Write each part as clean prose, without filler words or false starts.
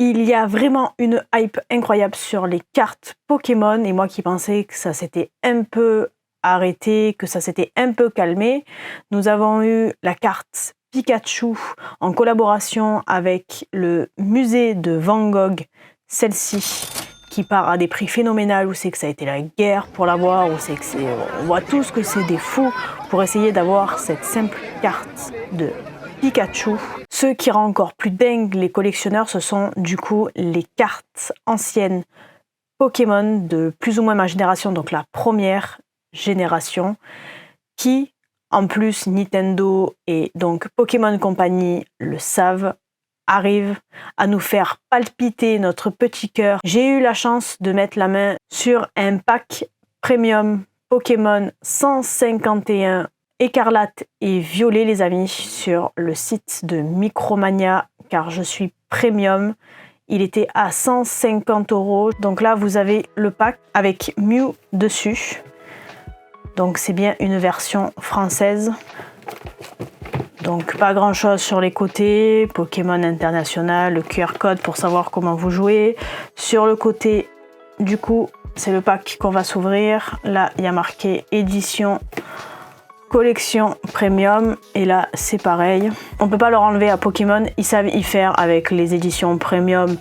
Il y a vraiment une hype incroyable sur les cartes Pokémon et moi qui pensais que ça s'était un peu arrêté, que ça s'était un peu calmé, nous avons eu la carte Pikachu en collaboration avec le musée de Van Gogh, celle-ci qui part à des prix phénoménaux, où c'est que ça a été la guerre pour l'avoir, où c'est que c'est, on voit tous que c'est des fous pour essayer d'avoir cette simple carte de Pikachu. Ce qui rend encore plus dingue les collectionneurs, ce sont du coup les cartes anciennes Pokémon de plus ou moins ma génération, donc la première génération, qui en plus Nintendo et donc Pokémon Company le savent, arrivent à nous faire palpiter notre petit cœur. J'ai eu la chance de mettre la main sur un pack premium Pokémon 151 écarlate et violet, les amis, sur le site de Micromania, car je suis premium. Il était à 150 €. Donc là, vous avez le pack avec Mew dessus. Donc c'est bien une version française. Donc pas grand chose sur les côtés, Pokémon International, le QR code pour savoir comment vous jouez. Sur le côté, du coup, c'est le pack qu'on va s'ouvrir. Là, il y a marqué édition collection premium et là c'est pareil. On peut pas leur enlever à Pokémon, ils savent y faire avec les éditions premium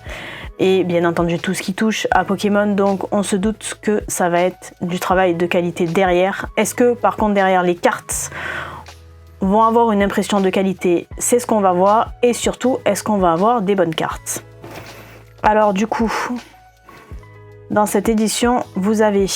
et bien entendu tout ce qui touche à Pokémon, donc on se doute que ça va être du travail de qualité derrière. Est-ce que par contre derrière les cartes vont avoir une impression de qualité? C'est ce qu'on va voir, et surtout est-ce qu'on va avoir des bonnes cartes? Alors du coup, dans cette édition, vous avez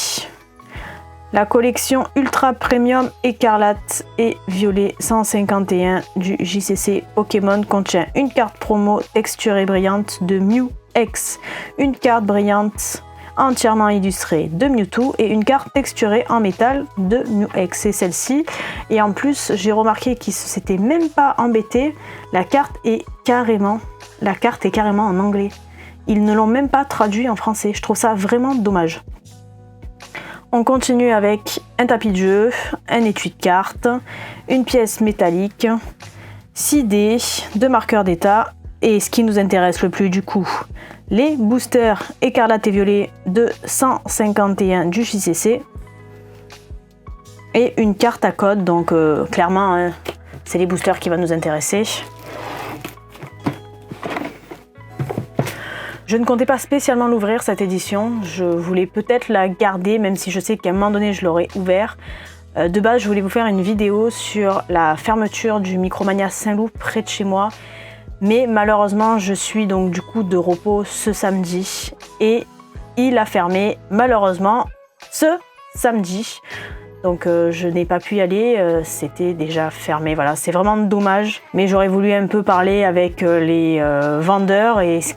la collection Ultra Premium écarlate et violet 151 du JCC Pokémon, contient une carte promo texturée brillante de Mew X, une carte brillante entièrement illustrée de Mewtwo et une carte texturée en métal de Mew X. C'est celle-ci. Et en plus, j'ai remarqué qu'ils ne s'étaient même pas embêtés. La carte est carrément en anglais. Ils ne l'ont même pas traduit en français. Je trouve ça vraiment dommage. On continue avec un tapis de jeu, un étui de cartes, une pièce métallique, 6 dés, 2 marqueurs d'état et ce qui nous intéresse le plus du coup, les boosters écarlate et violet de 151 du JCC et une carte à code, donc clairement hein, c'est les boosters qui vont nous intéresser. Je ne comptais pas spécialement l'ouvrir cette édition, je voulais peut-être la garder, même si je sais qu'à un moment donné je l'aurais ouvert. De base, je voulais vous faire une vidéo sur la fermeture du Micromania Saint-Loup près de chez moi, mais malheureusement je suis donc du coup de repos ce samedi et il a fermé malheureusement ce samedi. Donc je n'ai pas pu y aller, c'était déjà fermé, voilà, c'est vraiment dommage. Mais j'aurais voulu un peu parler avec les vendeurs et qu'est-ce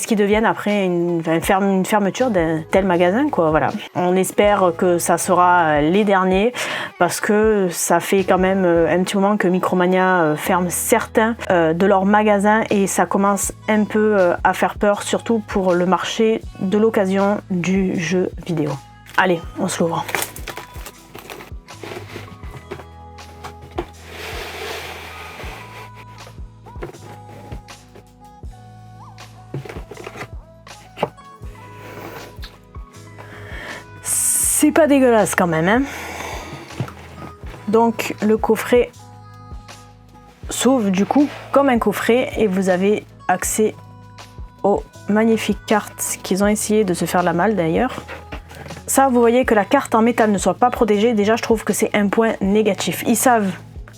qu'ils deviennent après une fermeture d'un tel magasin, quoi, voilà. On espère que ça sera les derniers, parce que ça fait quand même un petit moment que Micromania ferme certains de leurs magasins et ça commence un peu à faire peur, surtout pour le marché de l'occasion du jeu vidéo. Allez, on se l'ouvre. C'est pas dégueulasse quand même, hein. Donc le coffret s'ouvre du coup comme un coffret et vous avez accès aux magnifiques cartes qu'ils ont essayé de se faire la malle d'ailleurs. Ça, vous voyez que la carte en métal ne soit pas protégée, déjà je trouve que c'est un point négatif. Ils savent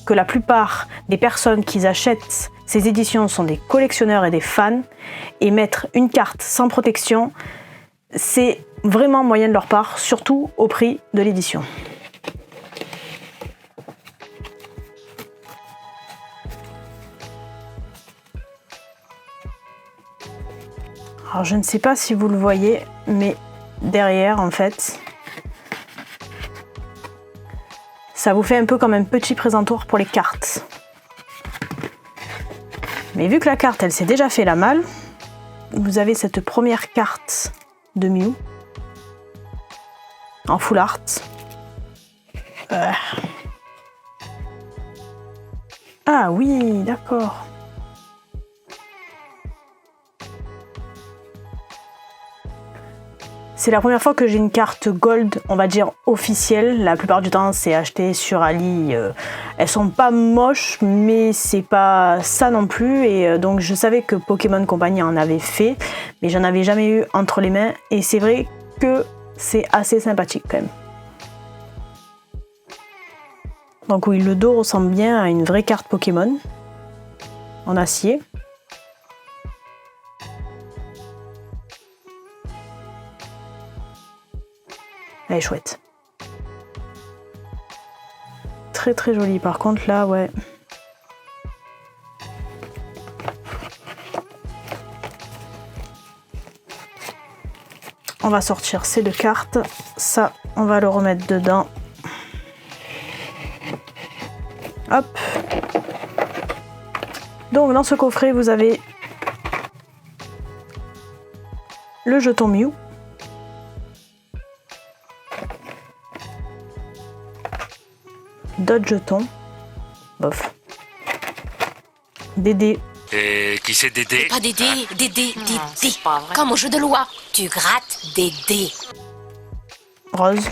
que la plupart des personnes qui achètent ces éditions sont des collectionneurs et des fans, et mettre une carte sans protection, c'est vraiment moyen de leur part, surtout au prix de l'édition. Alors je ne sais pas si vous le voyez, mais derrière en fait, ça vous fait un peu comme un petit présentoir pour les cartes. Mais vu que la carte elle s'est déjà fait la malle, vous avez cette première carte de Mew en full art. Ah oui, d'accord. C'est la première fois que j'ai une carte gold, on va dire officielle. La plupart du temps, c'est acheté sur Ali. Elles sont pas moches, mais c'est pas ça non plus. Et donc, je savais que Pokémon Company en avait fait, mais j'en avais jamais eu entre les mains. Et c'est vrai que c'est assez sympathique quand même. Donc oui, le dos ressemble bien à une vraie carte Pokémon en acier. Elle est chouette. Très très jolie. Par contre là, ouais. On va sortir ces deux cartes. Ça, on va le remettre dedans. Hop. Donc dans ce coffret, vous avez le jeton Mew. D'autres jetons. Bof. Dédé. Et qui c'est Dédé? Pas Dédé, Dédé. Comme au jeu de loi, tu grattes des dés. Rose.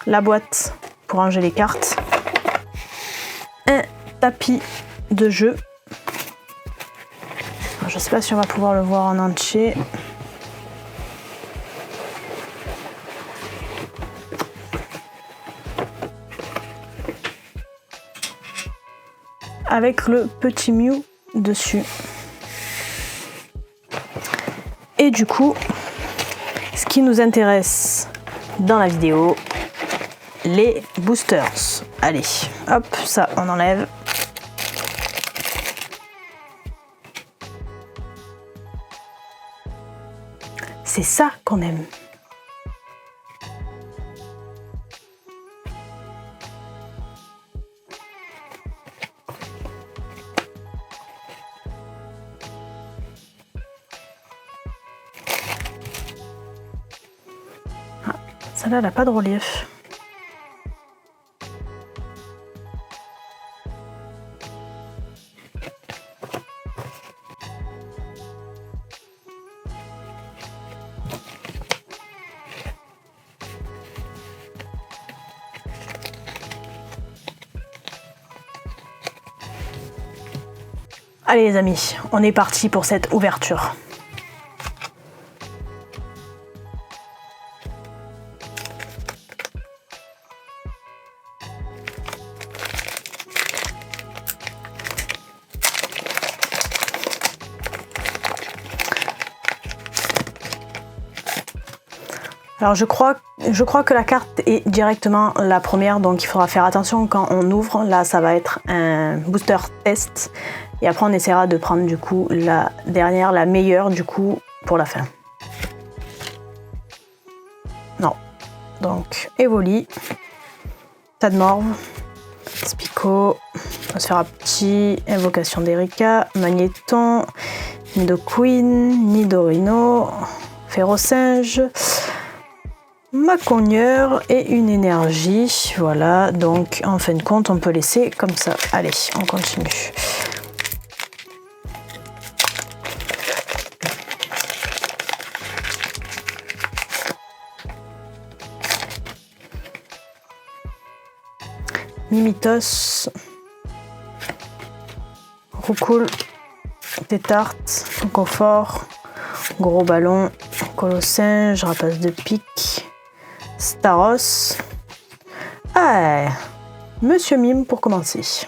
La boîte pour ranger les cartes. Un tapis de jeu. Alors, je sais pas si on va pouvoir le voir en entier. Avec le petit Mew dessus. Et du coup, ce qui nous intéresse dans la vidéo, les boosters. Allez, hop, ça on enlève. C'est ça qu'on aime. Celle-là, elle n'a pas de relief. Allez les amis, on est parti pour cette ouverture. Alors je crois que la carte est directement la première, donc il faudra faire attention quand on ouvre. Là ça va être un booster test et après on essaiera de prendre du coup la dernière, la meilleure du coup pour la fin. Non. Donc Evoli, Tadmorve, Spico, Osphera Petit, Invocation d'Erika, Magnéton, Nidoqueen, Nidorino, Férocinge, Macogneur et une énergie. Voilà, donc en fin de compte, on peut laisser comme ça. Allez, on continue. Mimitos, Roucoule, Tétarte, Confort, Gros Ballon, Colossinge, Rapace de Pique, Staros. Ah, Monsieur Mime pour commencer.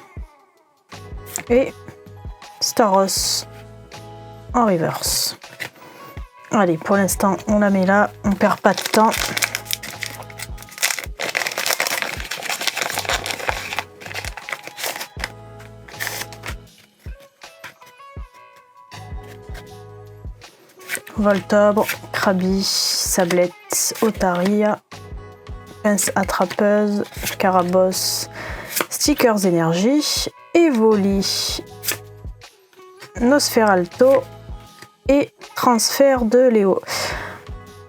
Et Staros en reverse. Allez, pour l'instant, on la met là, on perd pas de temps. Voltobre, Krabi, Sablette, Otaria, Pince attrapeuse, Carabosse, Stickers énergie, Evoli, Nosferalto et transfert de Léo.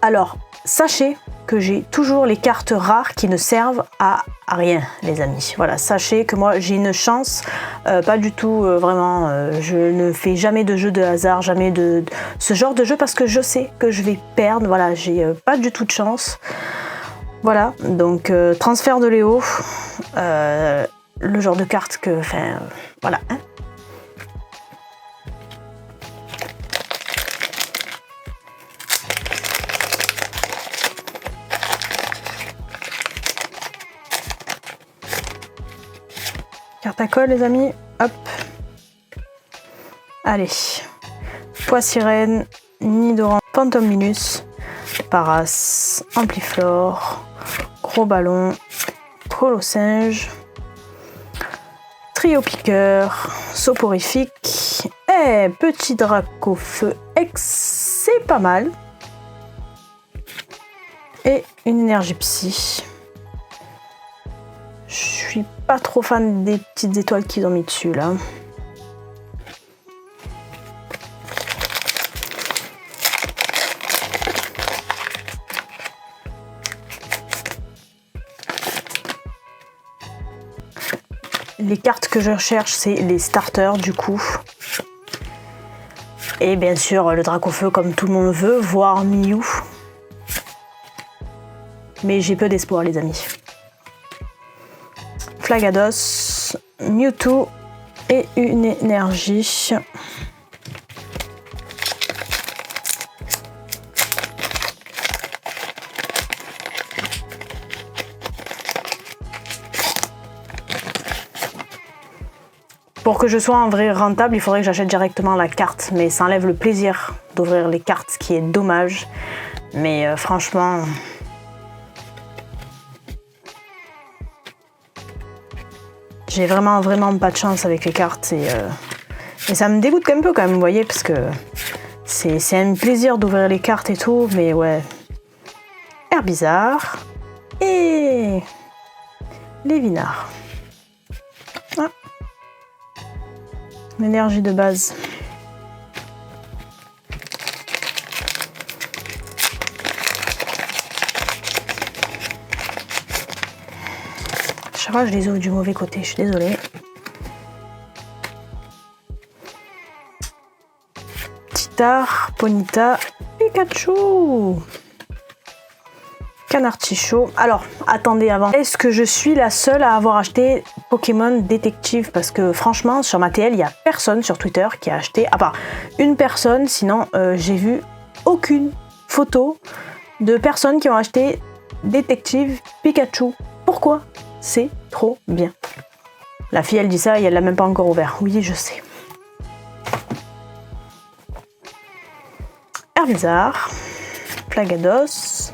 Alors, sachez que j'ai toujours les cartes rares qui ne servent à rien, les amis. Voilà, sachez que moi j'ai une chance, pas du tout vraiment, je ne fais jamais de jeu de hasard, jamais de ce genre de jeu parce que je sais que je vais perdre, voilà, j'ai pas du tout de chance. Voilà, donc transfert de Léo, le genre de carte que, enfin, voilà. Hein. Carte à colle les amis, hop. Allez, Pois Sirène, Nidoran, Phantom Minus, Paras, Ampliflore, Gros Ballon, Colosinge, Trio Piqueur, Soporifique, et Petit Dracofeu X, c'est pas mal. Et une énergie psy. Je suis pas trop fan des petites étoiles qu'ils ont mis dessus là. Les cartes que je recherche, c'est les starters du coup. Et bien sûr le Dracofeu comme tout le monde veut, voire Mew. Mais j'ai peu d'espoir les amis. Flagados, Mewtwo et une énergie. Pour que je sois en vrai rentable, il faudrait que j'achète directement la carte, mais ça enlève le plaisir d'ouvrir les cartes, ce qui est dommage. Mais franchement... J'ai vraiment pas de chance avec les cartes et ça me dégoûte un peu quand même, vous voyez, parce que c'est un plaisir d'ouvrir les cartes et tout, mais ouais. Herbizarre et Lévinard. Ah. L'énergie de base. Chaque fois, je les ouvre du mauvais côté, je suis désolée. Titar, Ponyta, Pikachu. Canartichaud. Alors, attendez avant. Est-ce que je suis la seule à avoir acheté Pokémon Détective? Parce que franchement, sur ma TL, il n'y a personne sur Twitter qui a acheté, à part une personne, sinon j'ai vu aucune photo de personnes qui ont acheté Détective Pikachu. Pourquoi? C'est trop bien. La fille, elle dit ça et elle l'a même pas encore ouvert. Oui, je sais. Herbizarre, Flagados,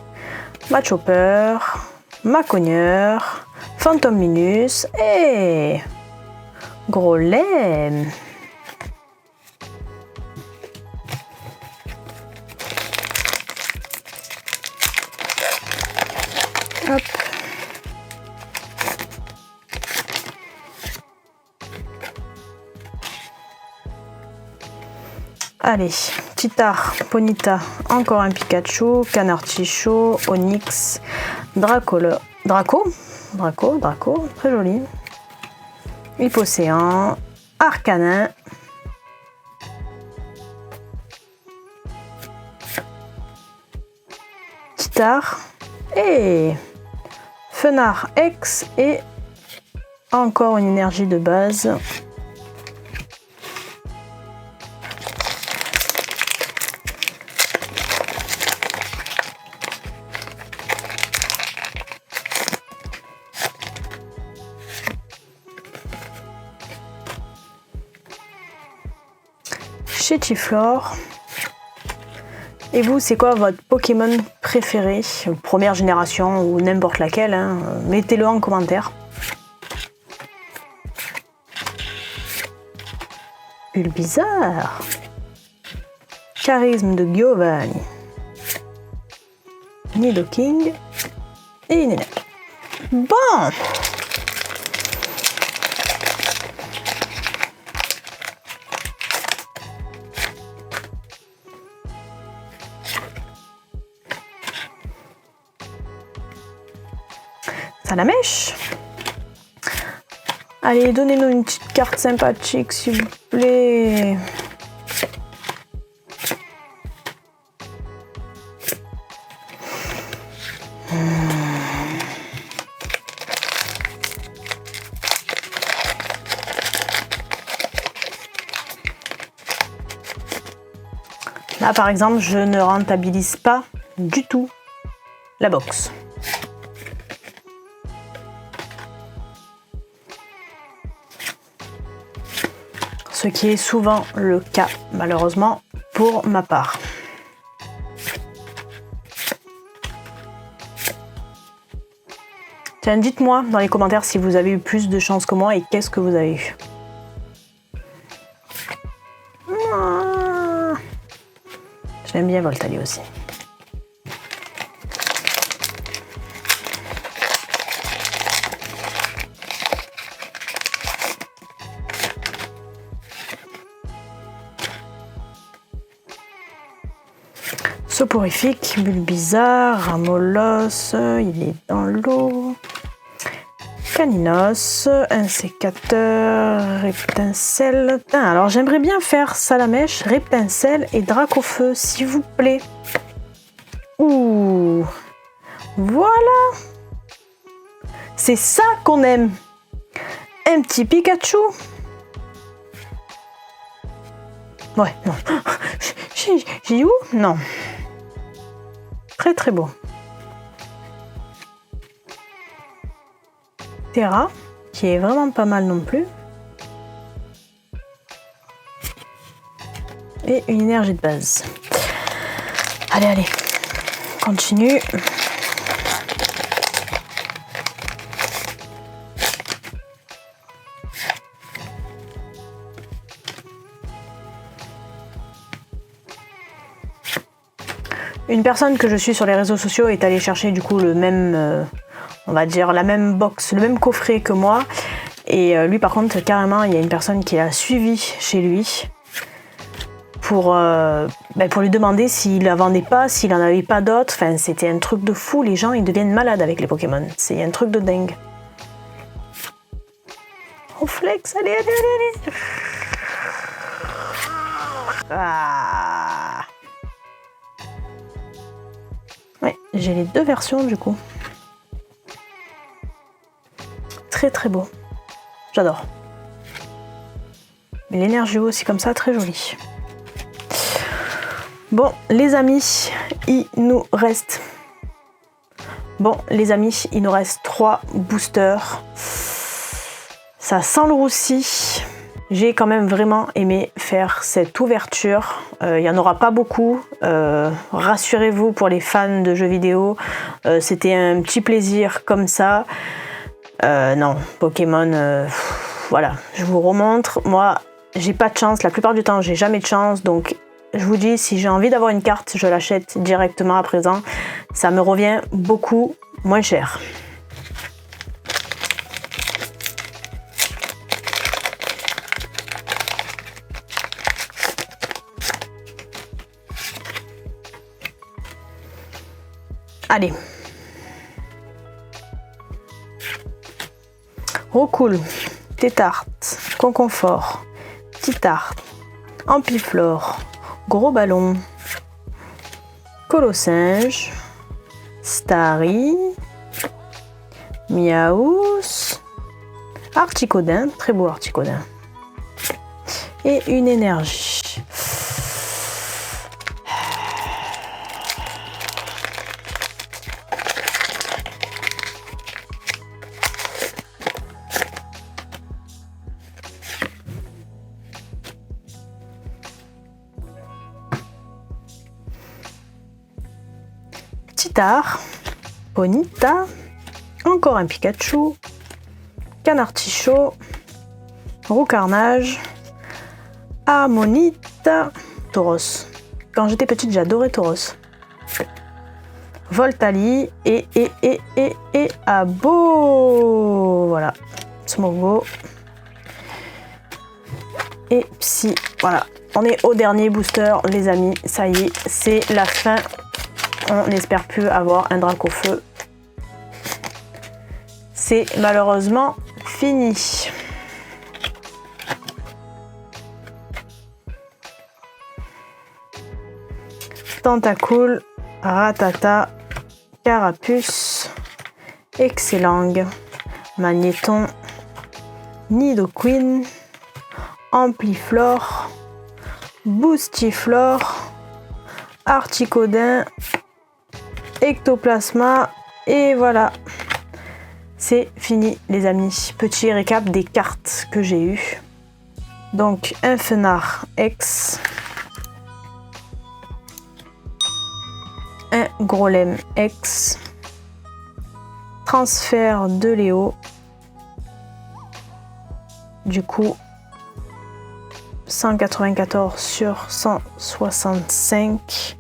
Machopper, Macogneur, Phantom Minus et Grolem. Hop. Allez, Titar, Ponyta, encore un Pikachu, Canartichaud, Onix, Draco, très joli. Hypocéan, Arcanin, Titar et Fenard X et encore une énergie de base. Chétiflore. Et vous, c'est quoi votre Pokémon préféré? Première génération ou n'importe laquelle, hein. Mettez-le en commentaire. Bulbizarre. Charisme de Giovanni. Nidoking. Et une énergie. Bon! Salamèche. Allez, donnez-nous une petite carte sympathique, s'il vous plaît. Là, par exemple, je ne rentabilise pas du tout la box. Ce qui est souvent le cas, malheureusement, pour ma part. Tiens, dites-moi dans les commentaires si vous avez eu plus de chance que moi et qu'est-ce que vous avez eu. J'aime bien Voltali aussi. Soporifique, Bulbizarre, Ramolos, il est dans l'eau. Caninos, un sécateur, Reptincelle. Alors j'aimerais bien faire Salamèche, Reptincelle et Dracofeu, s'il vous plaît. Ouh, voilà. C'est ça qu'on aime. Un petit Pikachu. Ouais, non. J'ai où? Non. Très très beau. Terra, qui est vraiment pas mal non plus. Et une énergie de base. Allez, allez. Continue. Une personne que je suis sur les réseaux sociaux est allée chercher du coup le même, on va dire la même box, le même coffret que moi. Et lui par contre carrément il y a une personne qui l'a suivi chez lui pour lui demander s'il la vendait pas, s'il n'en avait pas d'autres. Enfin c'était un truc de fou, les gens ils deviennent malades avec les Pokémon. C'est un truc de dingue. Oh flex, allez, allez, allez, allez. Ah. Ouais, j'ai les deux versions du coup. Très très beau. J'adore. Mais l'énergie aussi comme ça, très jolie. Bon, les amis, il nous reste... Bon, les amis, il nous reste 3 boosters. Ça sent le roussi. J'ai quand même vraiment aimé faire cette ouverture. Il n'y en aura pas beaucoup. Rassurez-vous pour les fans de jeux vidéo. C'était un petit plaisir comme ça. Non, Pokémon, voilà, je vous remontre. Moi, j'ai pas de chance. La plupart du temps, j'ai jamais de chance. Donc, je vous dis, si j'ai envie d'avoir une carte, je l'achète directement à présent. Ça me revient beaucoup moins cher. Allez. Roucoule, Tétarte, Conconfort, Titarte, Ampiflore, Gros Ballon, Colossinge, Starry, Miaous, Articodin, très beau Articodin, et une énergie. Titare, Ponyta, encore un Pikachu, Canartichaud, Roucarnage, Ammonite, Tauros. Quand j'étais petite, j'adorais Tauros. Voltali et Abo. Voilà, Smogo. Et Psy. Voilà, on est au dernier booster, les amis. Ça y est, c'est la fin. On n'espère plus avoir un Dracofeu. c'est malheureusement fini. Tentacool, Ratata, Carapuce, Excellang, Magnéton, Nidoqueen, Ampliflore, Boostiflore, Articodin, Ectoplasma et voilà. C'est fini les amis. Petit récap des cartes que j'ai eues. Donc un Fenard X, un Grolem X, transfert de Léo, du coup 194 sur 165,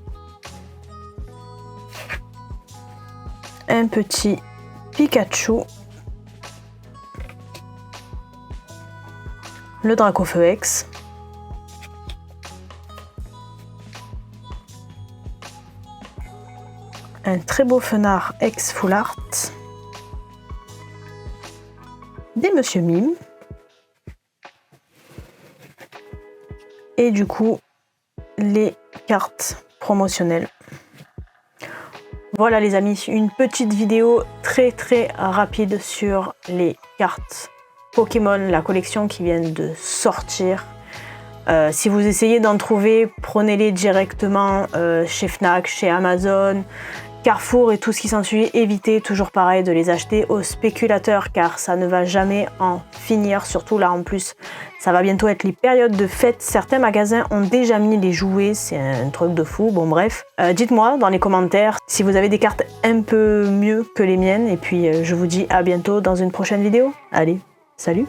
un petit Pikachu, le Dracofeu X, un très beau Fenard X Full Art, des Monsieur Mime, et du coup les cartes promotionnelles. Voilà les amis, une petite vidéo très rapide sur les cartes Pokémon, la collection qui vient de sortir. Si vous essayez d'en trouver, prenez-les directement chez Fnac, chez Amazon, Carrefour et tout ce qui s'ensuit. Évitez toujours pareil de les acheter aux spéculateurs car ça ne va jamais en finir. Surtout là en plus, ça va bientôt être les périodes de fête. Certains magasins ont déjà mis les jouets, c'est un truc de fou. Bon bref, dites-moi dans les commentaires si vous avez des cartes un peu mieux que les miennes. Et puis je vous dis à bientôt dans une prochaine vidéo. Allez, salut!